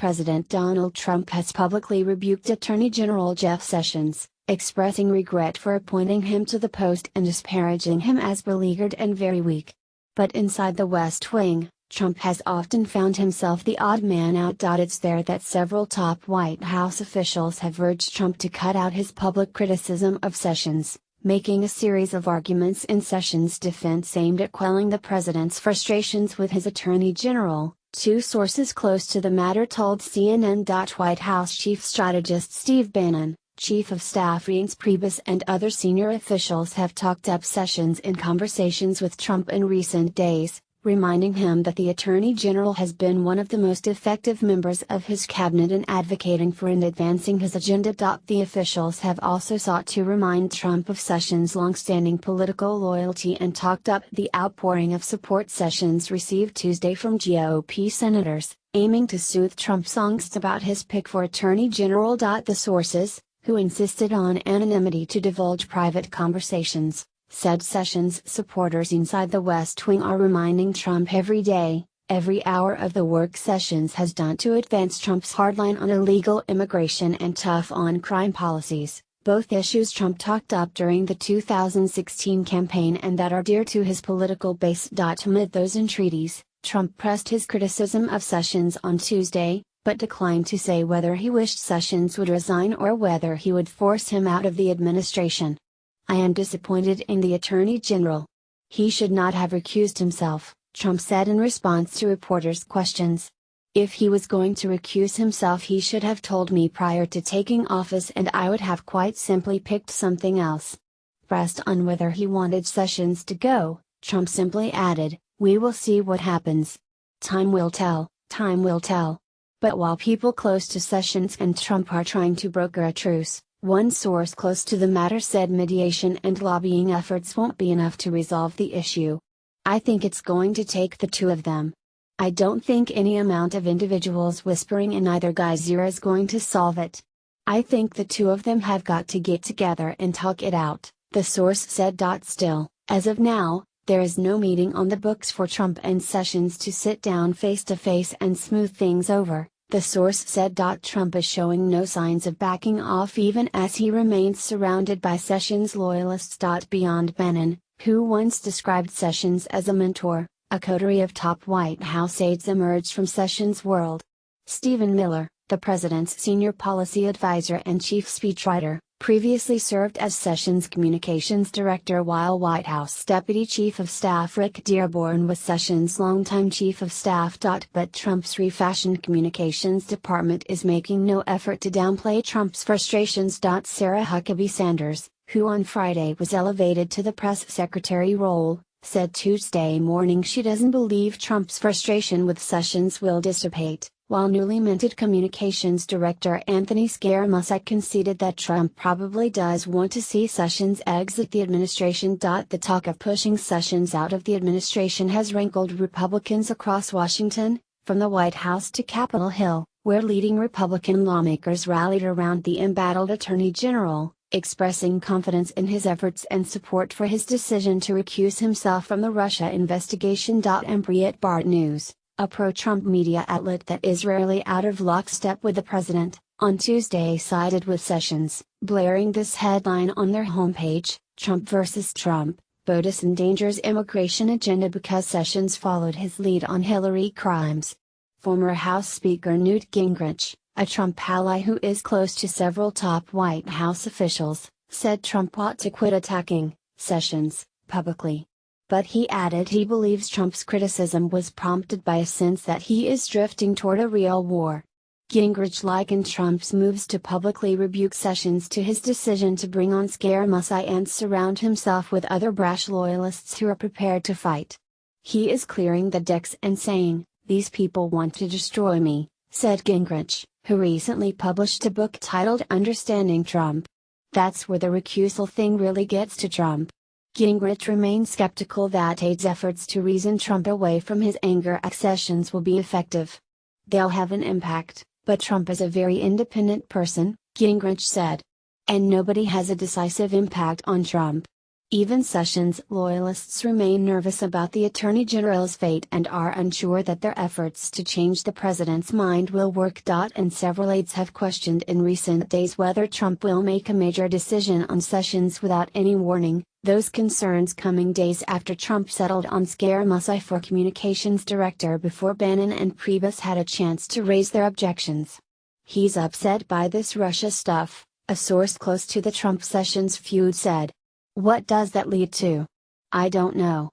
President Donald Trump has publicly rebuked Attorney General Jeff Sessions, expressing regret for appointing him to the post and disparaging him as beleaguered and very weak. But inside the West Wing, Trump has often found himself the odd man out. It's there that several top White House officials have urged Trump to cut out his public criticism of Sessions, making a series of arguments in Sessions' defense aimed at quelling the president's frustrations with his attorney general. Two sources close to the matter told CNN. White House Chief Strategist Steve Bannon, Chief of Staff Reince Priebus and other senior officials have talked up Sessions in conversations with Trump in recent days, reminding him that the Attorney General has been one of the most effective members of his cabinet in advocating for and advancing his agenda. The officials have also sought to remind Trump of Sessions' long-standing political loyalty and talked up the outpouring of support Sessions received Tuesday from GOP senators, aiming to soothe Trump's angst about his pick for Attorney General. The sources, who insisted on anonymity to divulge private conversations, said Sessions supporters inside the West Wing are reminding Trump every day, every hour of the work Sessions has done to advance Trump's hardline on illegal immigration and tough on crime policies, both issues Trump talked up during the 2016 campaign and that are dear to his political base. Amid those entreaties, Trump pressed his criticism of Sessions on Tuesday, but declined to say whether he wished Sessions would resign or whether he would force him out of the administration. "I am disappointed in the Attorney General. He should not have recused himself," Trump said in response to reporters' questions. "If he was going to recuse himself, he should have told me prior to taking office and I would have quite simply picked something else." Pressed on whether he wanted Sessions to go, Trump simply added, "We will see what happens. Time will tell, time will tell." But while people close to Sessions and Trump are trying to broker a truce, one source close to the matter said mediation and lobbying efforts won't be enough to resolve the issue. "I think it's going to take the two of them. I don't think any amount of individuals whispering in either guy's ear is going to solve it. I think the two of them have got to get together and talk it out," the source said. Still, as of now, there is no meeting on the books for Trump and Sessions to sit down face to face and smooth things over, the source said. Trump is showing no signs of backing off even as he remains surrounded by Sessions loyalists. Beyond Bannon, who once described Sessions as a mentor, a coterie of top White House aides emerged from Sessions' world. Stephen Miller, the president's senior policy advisor and chief speechwriter, previously served as Sessions' communications director while White House Deputy Chief of Staff Rick Dearborn was Sessions' longtime chief of staff. But Trump's refashioned communications department is making no effort to downplay Trump's frustrations. Sarah Huckabee Sanders, who on Friday was elevated to the press secretary role, said Tuesday morning she doesn't believe Trump's frustration with Sessions will dissipate, while newly minted communications director Anthony Scaramucci conceded that Trump probably does want to see Sessions exit the administration. The talk of pushing Sessions out of the administration has rankled Republicans across Washington, from the White House to Capitol Hill, where leading Republican lawmakers rallied around the embattled Attorney General, expressing confidence in his efforts and support for his decision to recuse himself from the Russia investigation. Breitbart News, a pro-Trump media outlet that is rarely out of lockstep with the president, on Tuesday sided with Sessions, blaring this headline on their homepage: "Trump versus Trump, POTUS endangers immigration agenda because Sessions followed his lead on Hillary crimes." Former House Speaker Newt Gingrich, a Trump ally who is close to several top White House officials, said Trump ought to quit attacking Sessions publicly. But he added he believes Trump's criticism was prompted by a sense that he is drifting toward a real war. Gingrich likened Trump's moves to publicly rebuke Sessions to his decision to bring on Scaramucci and surround himself with other brash loyalists who are prepared to fight. "He is clearing the decks and saying, 'These people want to destroy me,'" said Gingrich, who recently published a book titled Understanding Trump. "That's where the recusal thing really gets to Trump." Gingrich remains skeptical that aides' efforts to reason Trump away from his anger at Sessions will be effective. "They'll have an impact, but Trump is a very independent person," Gingrich said. "And nobody has a decisive impact on Trump. Even Sessions loyalists remain nervous about the Attorney General's fate and are unsure that their efforts to change the president's mind will work. And several aides have questioned in recent days whether Trump will make a major decision on Sessions without any warning, those concerns coming days after Trump settled on Scaramucci for communications director before Bannon and Priebus had a chance to raise their objections. "He's upset by this Russia stuff," a source close to the Trump-Sessions feud said. "What does that lead to? I don't know.